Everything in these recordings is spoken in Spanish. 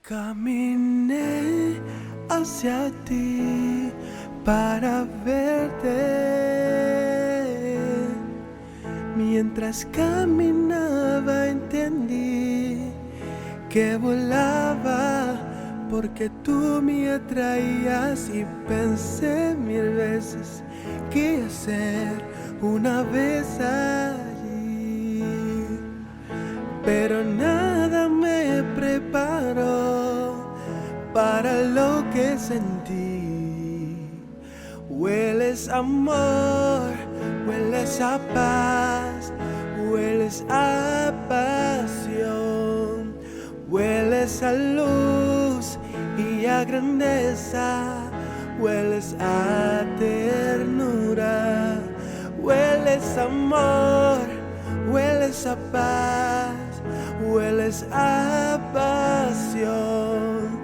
Caminé hacia ti para verte. Mientras caminaba entendí que volaba porque tú me atraías y pensé 1000 veces que iba a ser una vez allí, pero nada me preparó para lo que sentí. Hueles amor, hueles a paz, hueles a pasión, hueles a luz y a grandeza, hueles a ternura, hueles amor, hueles a paz, hueles a pasión,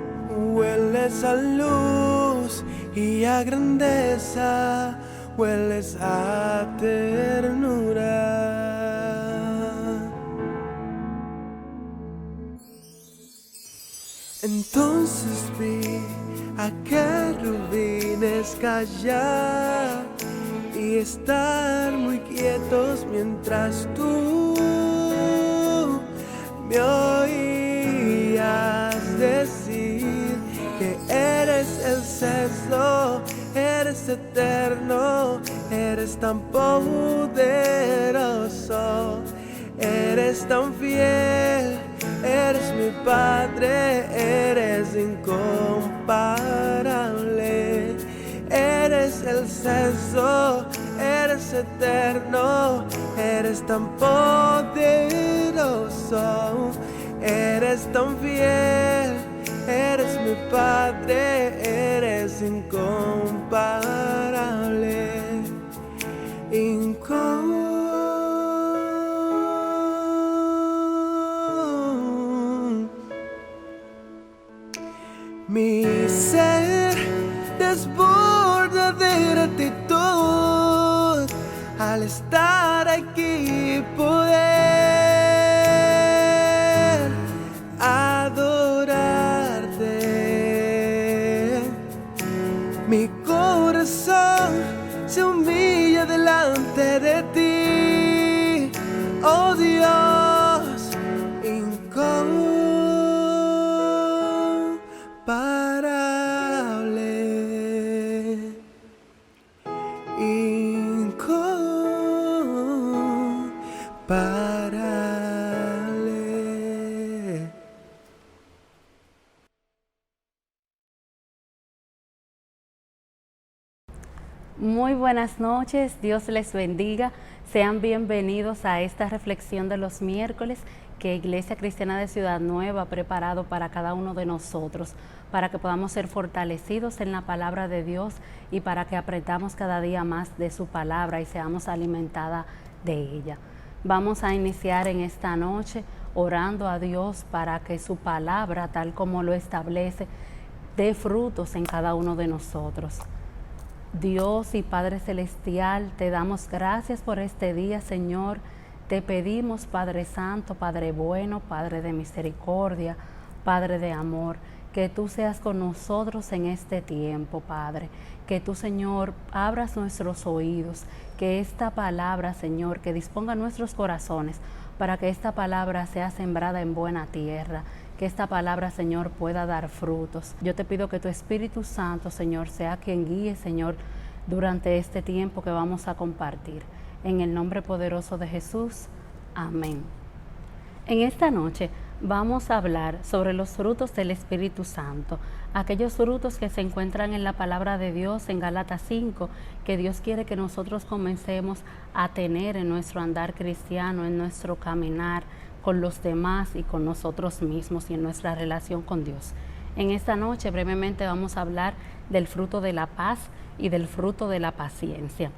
hueles a luz y a grandeza, hueles a ternura. Entonces vi a querubines callar y estar muy quietos mientras tú me oías decir que eres el sexo, eres eterno, eres tan poderoso, eres tan fiel, eres mi Padre, eres incomparable, eres el sexo, eres eterno, eres tan poderoso, eres tan fiel, eres mi Padre, eres incomparable, Mi ser desborda de gratitud al estar aquí y poder adorarte. Mi corazón se humilla delante de ti, oh Dios, incomparable. Muy buenas noches, Dios les bendiga. Sean bienvenidos a esta reflexión de los miércoles que Iglesia Cristiana de Ciudad Nueva ha preparado para cada uno de nosotros, para que podamos ser fortalecidos en la palabra de Dios y para que aprendamos cada día más de su palabra y seamos alimentadas de ella. Vamos a iniciar en esta noche orando a Dios para que su palabra, tal como lo establece, dé frutos en cada uno de nosotros. Dios y Padre Celestial, te damos gracias por este día, Señor. Te pedimos, Padre Santo, Padre bueno, Padre de misericordia, Padre de amor, que tú seas con nosotros en este tiempo, Padre. Que tú, Señor, abras nuestros oídos, que esta palabra, Señor, que disponga nuestros corazones para que esta palabra sea sembrada en buena tierra, que esta palabra, Señor, pueda dar frutos. Yo te pido que tu Espíritu Santo, Señor, sea quien guíe, Señor, durante este tiempo que vamos a compartir. En el nombre poderoso de Jesús, amén. En esta noche vamos a hablar sobre los frutos del Espíritu Santo, aquellos frutos que se encuentran en la palabra de Dios en Gálatas 5, que Dios quiere que nosotros comencemos a tener en nuestro andar cristiano, en nuestro caminar con los demás y con nosotros mismos y en nuestra relación con Dios. En esta noche brevemente vamos a hablar del fruto de la paz y del fruto de la paciencia.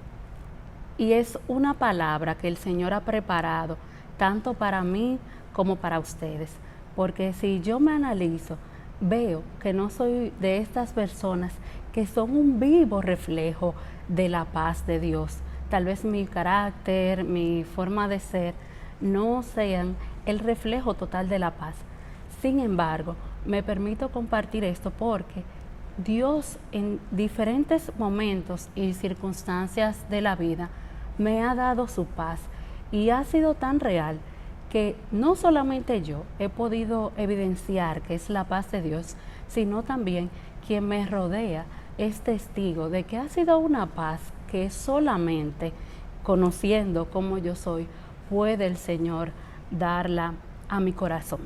Y es una palabra que el Señor ha preparado tanto para mí como para ustedes, porque si yo me analizo, veo que no soy de estas personas que son un vivo reflejo de la paz de Dios. Tal vez mi carácter, mi forma de ser, no sean el reflejo total de la paz. Sin embargo, me permito compartir esto porque Dios en diferentes momentos y circunstancias de la vida me ha dado su paz y ha sido tan real que no solamente yo he podido evidenciar que es la paz de Dios, sino también quien me rodea es testigo de que ha sido una paz que solamente conociendo cómo yo soy, puede el Señor darla a mi corazón.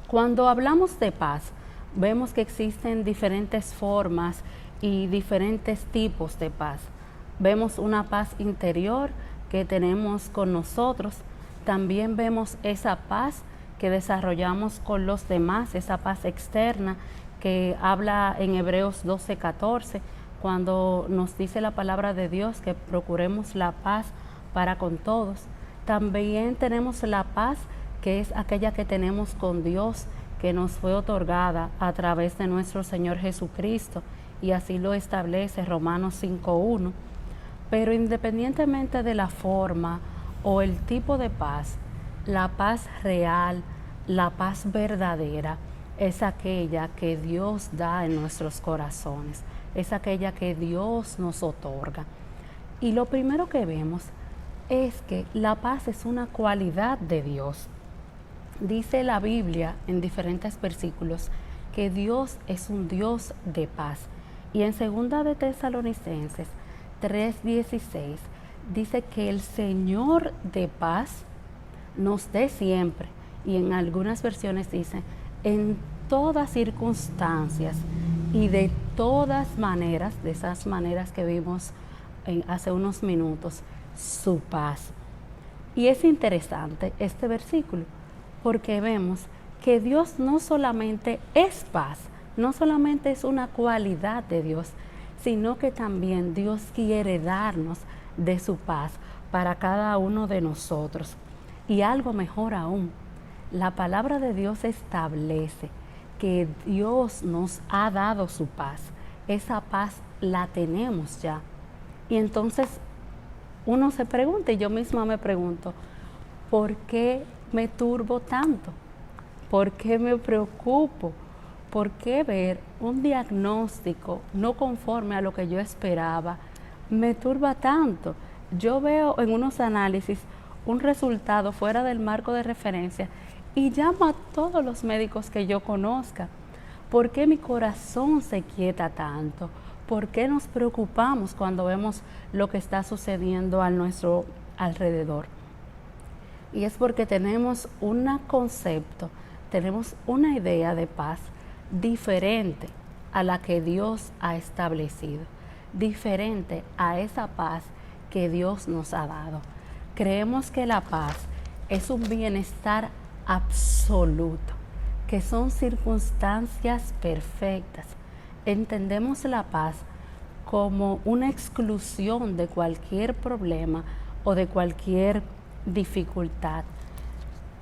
Cuando hablamos de paz, vemos que existen diferentes formas y diferentes tipos de paz. Vemos una paz interior que tenemos con nosotros, también vemos esa paz que desarrollamos con los demás, esa paz externa que habla en Hebreos 12:14, cuando nos dice la palabra de Dios que procuremos la paz para con todos. También tenemos la paz que es aquella que tenemos con Dios, que nos fue otorgada a través de nuestro Señor Jesucristo, y así lo establece Romanos 5:1. Pero independientemente de la forma o el tipo de paz, la paz real, la paz verdadera, es aquella que Dios da en nuestros corazones, es aquella que Dios nos otorga. Y lo primero que vemos es que la paz es una cualidad de Dios. Dice la Biblia en diferentes versículos que Dios es un Dios de paz. Y en 2 de Tesalonicenses 3:16 dice que el Señor de paz nos dé siempre, y en algunas versiones dice, en todas circunstancias y de todas maneras, de esas maneras que vimos hace unos minutos, su paz. Y es interesante este versículo, porque vemos que Dios no solamente es paz, no solamente es una cualidad de Dios, sino que también Dios quiere darnos de su paz para cada uno de nosotros. Y algo mejor aún, la palabra de Dios establece que Dios nos ha dado su paz. Esa paz la tenemos ya. Y entonces uno se pregunta, y yo misma me pregunto, ¿por qué me turbo tanto? ¿Por qué me preocupo? ¿Por qué ver un diagnóstico no conforme a lo que yo esperaba me turba tanto? Yo veo en unos análisis un resultado fuera del marco de referencia y llamo a todos los médicos que yo conozca. ¿Por qué mi corazón se quieta tanto? ¿Por qué nos preocupamos cuando vemos lo que está sucediendo a nuestro alrededor? Y es porque tenemos un concepto, tenemos una idea de paz diferente a la que Dios ha establecido, diferente a esa paz que Dios nos ha dado. Creemos que la paz es un bienestar absoluto, que son circunstancias perfectas. Entendemos la paz como una exclusión de cualquier problema o de cualquier dificultad.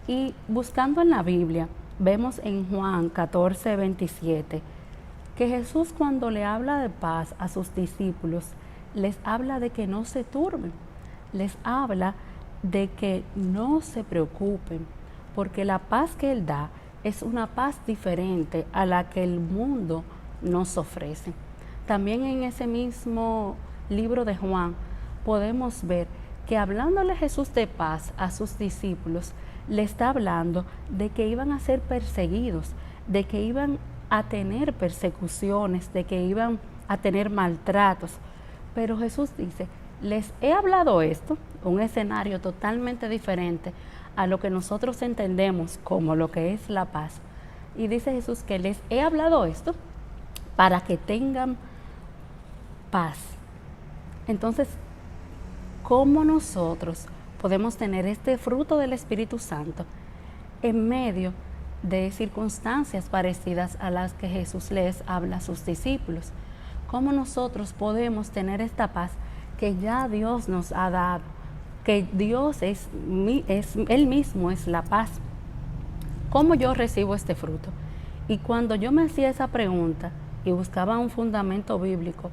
Y buscando en la Biblia, vemos en Juan 14:27 que Jesús, cuando le habla de paz a sus discípulos, les habla de que no se turben, les habla de que no se preocupen, porque la paz que Él da es una paz diferente a la que el mundo nos ofrece. También en ese mismo libro de Juan podemos ver que hablándole Jesús de paz a sus discípulos, le está hablando de que iban a ser perseguidos, de que iban a tener persecuciones, de que iban a tener maltratos. Pero Jesús dice, les he hablado esto, un escenario totalmente diferente a lo que nosotros entendemos como lo que es la paz. Y dice Jesús que les he hablado esto para que tengan paz. Entonces, ¿cómo nosotros podemos tener este fruto del Espíritu Santo en medio de circunstancias parecidas a las que Jesús les habla a sus discípulos? ¿Cómo nosotros podemos tener esta paz que ya Dios nos ha dado? Que Dios Él mismo es la paz. ¿Cómo yo recibo este fruto? Y cuando yo me hacía esa pregunta y buscaba un fundamento bíblico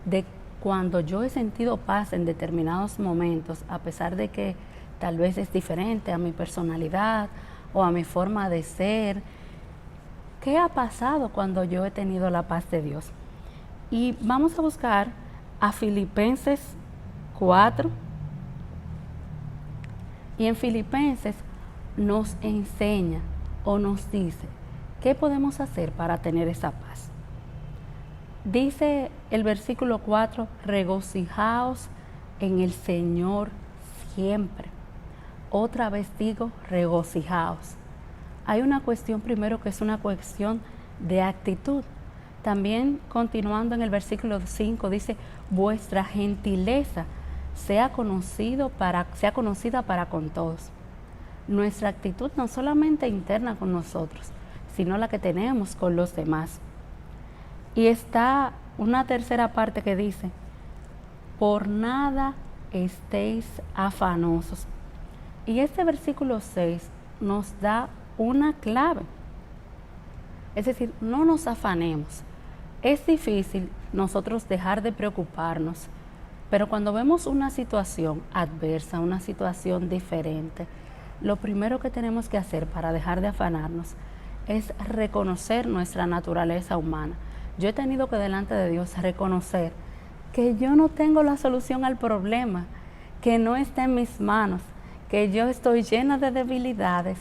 de cuando yo he sentido paz en determinados momentos, a pesar de que tal vez es diferente a mi personalidad o a mi forma de ser, ¿qué ha pasado cuando yo he tenido la paz de Dios? Y vamos a buscar a Filipenses 4. Y en Filipenses nos enseña o nos dice qué podemos hacer para tener esa paz. Dice el versículo 4, regocijaos en el Señor siempre. Otra vez digo, regocijaos. Hay una cuestión primero que es una cuestión de actitud. También continuando en el versículo 5 dice, vuestra gentileza sea conocida para con todos. Nuestra actitud no solamente interna con nosotros, sino la que tenemos con los demás. Y está una tercera parte que dice, por nada estéis afanosos. Y este versículo 6 nos da una clave. Es decir, no nos afanemos. Es difícil nosotros dejar de preocuparnos, pero cuando vemos una situación adversa, una situación diferente, lo primero que tenemos que hacer para dejar de afanarnos es reconocer nuestra naturaleza humana. Yo he tenido que delante de Dios reconocer que yo no tengo la solución al problema, que no está en mis manos, que yo estoy llena de debilidades,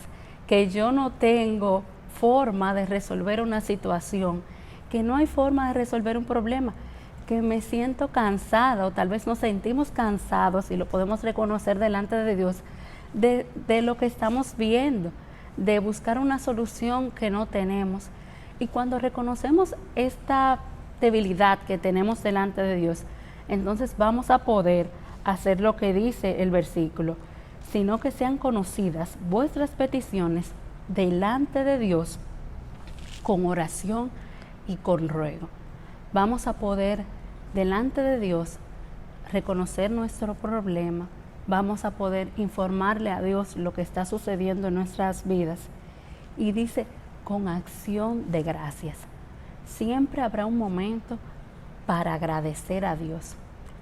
que yo no tengo forma de resolver una situación, que no hay forma de resolver un problema, que me siento cansada o tal vez nos sentimos cansados y lo podemos reconocer delante de Dios de lo que estamos viendo, de buscar una solución que no tenemos. Y cuando reconocemos esta debilidad que tenemos delante de Dios, entonces vamos a poder hacer lo que dice el versículo, sino que sean conocidas vuestras peticiones delante de Dios con oración y con ruego. Vamos a poder delante de Dios reconocer nuestro problema, vamos a poder informarle a Dios lo que está sucediendo en nuestras vidas. Y dice, con acción de gracias. Siempre habrá un momento para agradecer a Dios.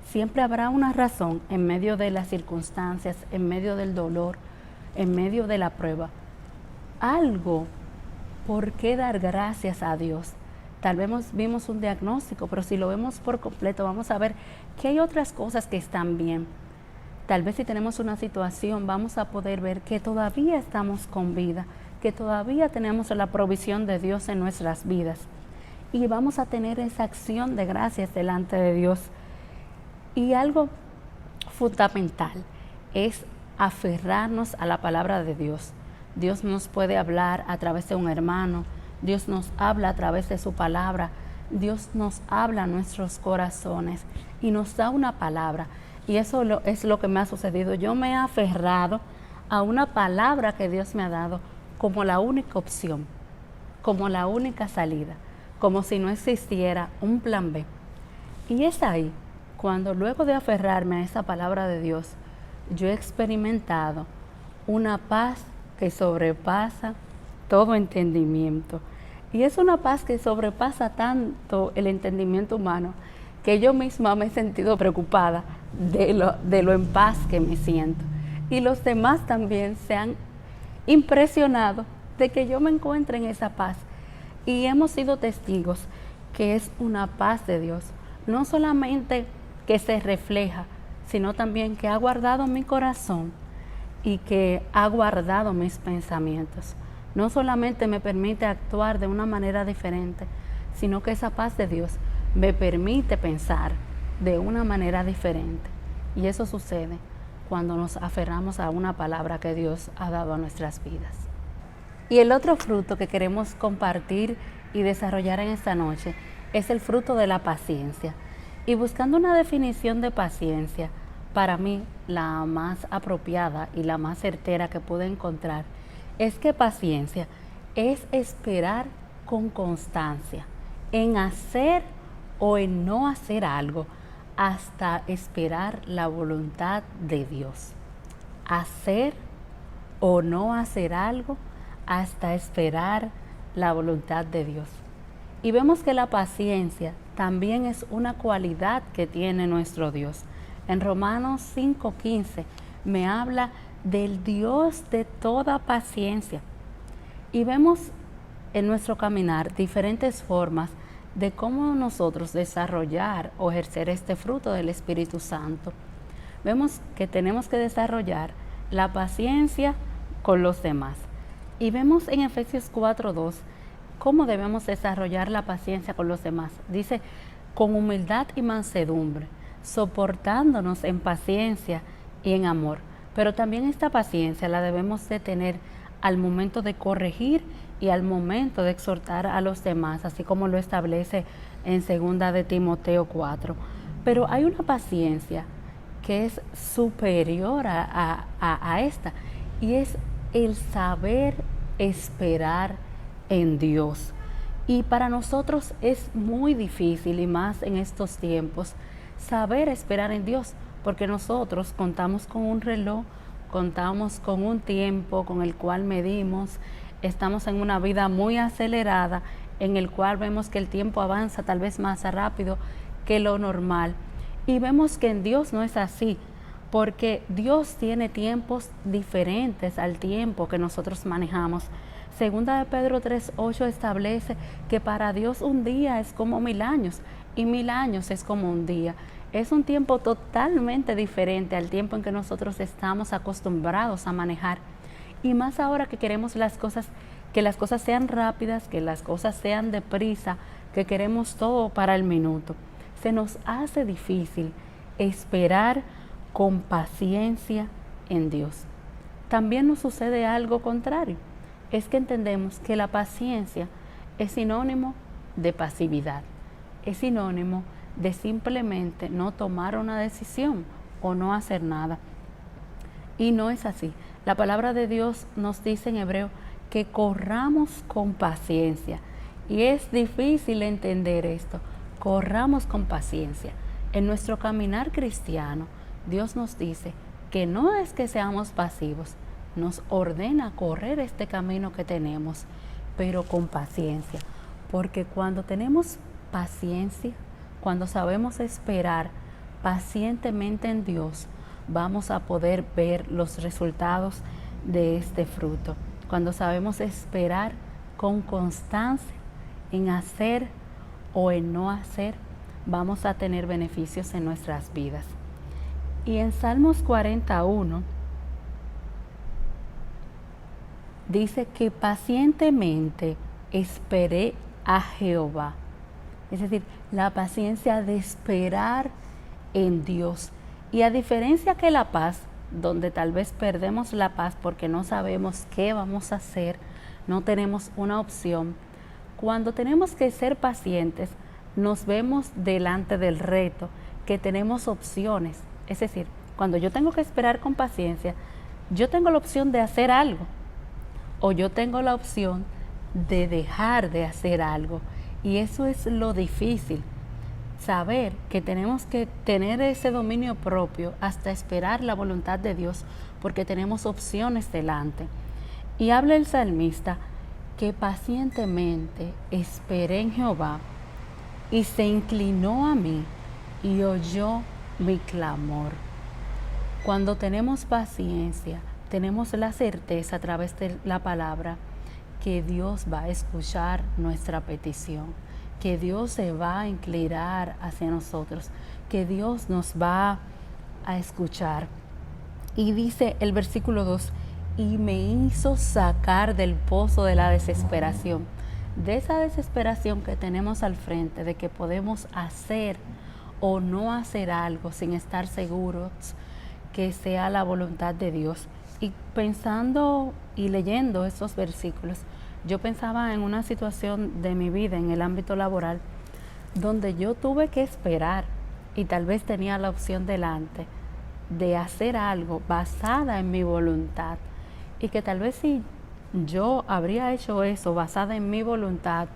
Siempre habrá una razón en medio de las circunstancias, en medio del dolor, en medio de la prueba. Algo por qué dar gracias a Dios. Tal vez vimos un diagnóstico, pero si lo vemos por completo, vamos a ver que hay otras cosas que están bien. Tal vez si tenemos una situación, vamos a poder ver que todavía estamos con vida, que todavía tenemos la provisión de Dios en nuestras vidas. Y vamos a tener esa acción de gracias delante de Dios. Y algo fundamental es aferrarnos a la palabra de Dios. Dios nos puede hablar a través de un hermano, Dios nos habla a través de su palabra, Dios nos habla a nuestros corazones y nos da una palabra. Y eso es lo que me ha sucedido. Yo me he aferrado a una palabra que Dios me ha dado como la única opción, como la única salida, como si no existiera un plan B. Y es ahí cuando luego de aferrarme a esa palabra de Dios, yo he experimentado una paz que sobrepasa todo entendimiento. Y es una paz que sobrepasa tanto el entendimiento humano que yo misma me he sentido preocupada de lo en paz que me siento. Y los demás también se han impresionado de que yo me encuentre en esa paz. Y hemos sido testigos que es una paz de Dios, no solamente que se refleja, sino también que ha guardado mi corazón y que ha guardado mis pensamientos. No solamente me permite actuar de una manera diferente, sino que esa paz de Dios me permite pensar de una manera diferente. Y eso sucede cuando nos aferramos a una palabra que Dios ha dado a nuestras vidas. Y el otro fruto que queremos compartir y desarrollar en esta noche es el fruto de la paciencia. Y buscando una definición de paciencia, para mí la más apropiada y la más certera que pude encontrar es que paciencia es esperar con constancia en hacer o en no hacer algo hasta esperar la voluntad de Dios. Hacer o no hacer algo hasta esperar la voluntad de Dios. Y vemos que la paciencia también es una cualidad que tiene nuestro Dios. En Romanos 5:15 me habla del Dios de toda paciencia. Y vemos en nuestro caminar diferentes formas de cómo nosotros desarrollar o ejercer este fruto del Espíritu Santo. Vemos que tenemos que desarrollar la paciencia con los demás. Y vemos en Efesios 4:2 cómo debemos desarrollar la paciencia con los demás. Dice, con humildad y mansedumbre, soportándonos en paciencia y en amor. Pero también esta paciencia la debemos de tener al momento de corregir y al momento de exhortar a los demás, así como lo establece en 2 de Timoteo 4. Pero hay una paciencia que es superior a esta, y es el saber esperar en Dios. Y para nosotros es muy difícil, y más en estos tiempos, saber esperar en Dios, porque nosotros contamos con un reloj, contamos con un tiempo con el cual medimos, estamos en una vida muy acelerada, en el cual vemos que el tiempo avanza tal vez más rápido que lo normal. Y vemos que en Dios no es así, porque Dios tiene tiempos diferentes al tiempo que nosotros manejamos. Segunda de Pedro 3:8 establece que para Dios un día es como 1000 años y 1000 años es como un día. Es un tiempo totalmente diferente al tiempo en que nosotros estamos acostumbrados a manejar. Y más ahora que queremos que las cosas sean rápidas, que las cosas sean deprisa, que queremos todo para el minuto. Se nos hace difícil esperar con paciencia en Dios. También nos sucede algo contrario. Es que entendemos que la paciencia es sinónimo de pasividad, es sinónimo de simplemente no tomar una decisión o no hacer nada. Y no es así. La palabra de Dios nos dice en hebreo que corramos con paciencia. Y es difícil entender esto. Corramos con paciencia. En nuestro caminar cristiano, Dios nos dice que no es que seamos pasivos, nos ordena correr este camino que tenemos, pero con paciencia. Porque cuando tenemos paciencia, cuando sabemos esperar pacientemente en Dios, vamos a poder ver los resultados de este fruto. Cuando sabemos esperar con constancia en hacer o en no hacer, vamos a tener beneficios en nuestras vidas. Y en Salmos 41 dice que pacientemente esperé a Jehová. Es decir, la paciencia de esperar en Dios. Y a diferencia que la paz, donde tal vez perdemos la paz porque no sabemos qué vamos a hacer, no tenemos una opción, cuando tenemos que ser pacientes, nos vemos delante del reto, que tenemos opciones. Es decir, cuando yo tengo que esperar con paciencia, yo tengo la opción de hacer algo, o yo tengo la opción de dejar de hacer algo. Y eso es lo difícil, saber que tenemos que tener ese dominio propio hasta esperar la voluntad de Dios, porque tenemos opciones delante. Y habla el salmista que pacientemente esperé en Jehová y se inclinó a mí y oyó mi clamor. Cuando tenemos paciencia, tenemos la certeza a través de la palabra que Dios va a escuchar nuestra petición, que Dios se va a inclinar hacia nosotros, que Dios nos va a escuchar. Y dice el versículo 2, y me hizo sacar del pozo de la desesperación, de esa desesperación que tenemos al frente, de que podemos hacer o no hacer algo sin estar seguros que sea la voluntad de Dios. Y pensando y leyendo esos versículos, yo pensaba en una situación de mi vida en el ámbito laboral donde yo tuve que esperar y tal vez tenía la opción delante de hacer algo basada en mi voluntad, y que tal vez si yo habría hecho eso basada en mi voluntad,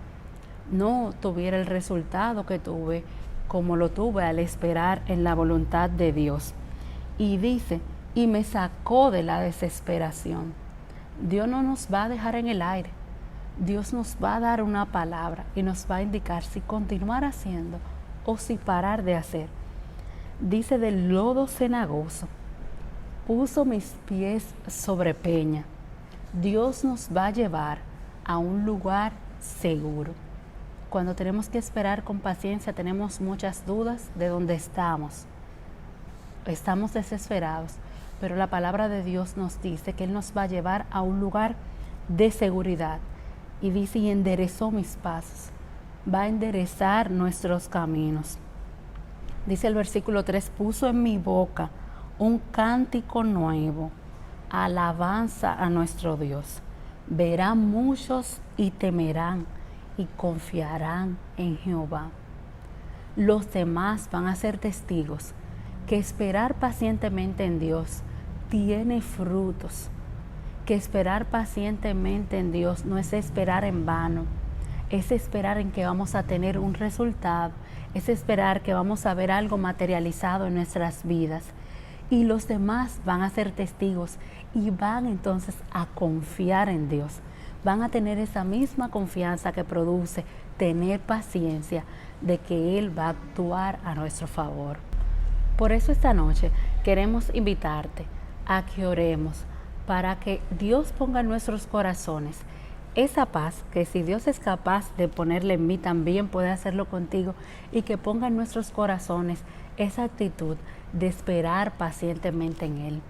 no tuviera el resultado que tuve como lo tuve al esperar en la voluntad de Dios. Y dice, y me sacó de la desesperación. Dios no nos va a dejar en el aire. Dios nos va a dar una palabra y nos va a indicar si continuar haciendo o si parar de hacer. Dice, del lodo cenagoso puso mis pies sobre peña. Dios nos va a llevar a un lugar seguro. Cuando tenemos que esperar con paciencia, tenemos muchas dudas de dónde estamos. Estamos desesperados, pero la palabra de Dios nos dice que Él nos va a llevar a un lugar de seguridad. Y dice, y enderezó mis pasos. Va a enderezar nuestros caminos. Dice el versículo 3, puso en mi boca un cántico nuevo, alabanza a nuestro Dios. Verán muchos y temerán y confiarán en Jehová. Los demás van a ser testigos que esperar pacientemente en Dios tiene frutos, que esperar pacientemente en Dios no es esperar en vano, es esperar en que vamos a tener un resultado, es esperar que vamos a ver algo materializado en nuestras vidas. Y los demás van a ser testigos y van entonces a confiar en Dios. Van a tener esa misma confianza que produce tener paciencia de que Él va a actuar a nuestro favor. Por eso esta noche queremos invitarte a que oremos para que Dios ponga en nuestros corazones esa paz que si Dios es capaz de ponerle en mí, también puede hacerlo contigo, y que ponga en nuestros corazones esa actitud de esperar pacientemente en Él.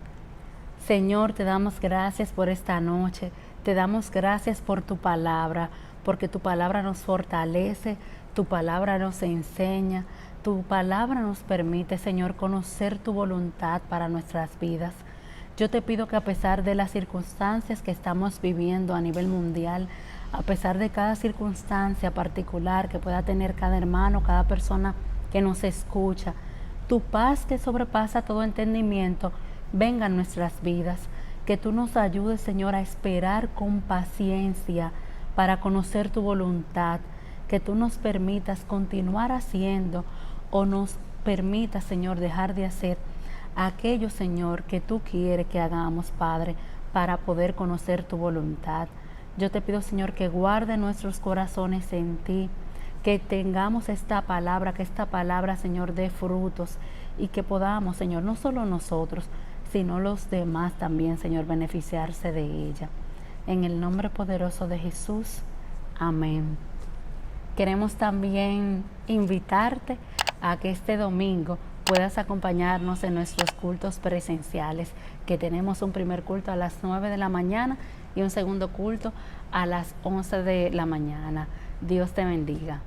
Señor, te damos gracias por esta noche, te damos gracias por tu palabra, porque tu palabra nos fortalece, tu palabra nos enseña, tu palabra nos permite, Señor, conocer tu voluntad para nuestras vidas. Yo te pido que a pesar de las circunstancias que estamos viviendo a nivel mundial, a pesar de cada circunstancia particular que pueda tener cada hermano, cada persona que nos escucha, tu paz que sobrepasa todo entendimiento venga a nuestras vidas. Que tú nos ayudes, Señor, a esperar con paciencia para conocer tu voluntad. Que tú nos permitas continuar haciendo o nos permitas, Señor, dejar de hacer aquello, Señor, que tú quieres que hagamos, Padre, para poder conocer tu voluntad. Yo te pido, Señor, que guarde nuestros corazones en ti, que tengamos esta palabra, que esta palabra, Señor, dé frutos y que podamos, Señor, no solo nosotros, sino los demás también, Señor, beneficiarse de ella. En el nombre poderoso de Jesús. Amén. Queremos también invitarte a que este domingo puedas acompañarnos en nuestros cultos presenciales, que tenemos un primer culto a las 9 de la mañana y un segundo culto a las 11 de la mañana. Dios te bendiga.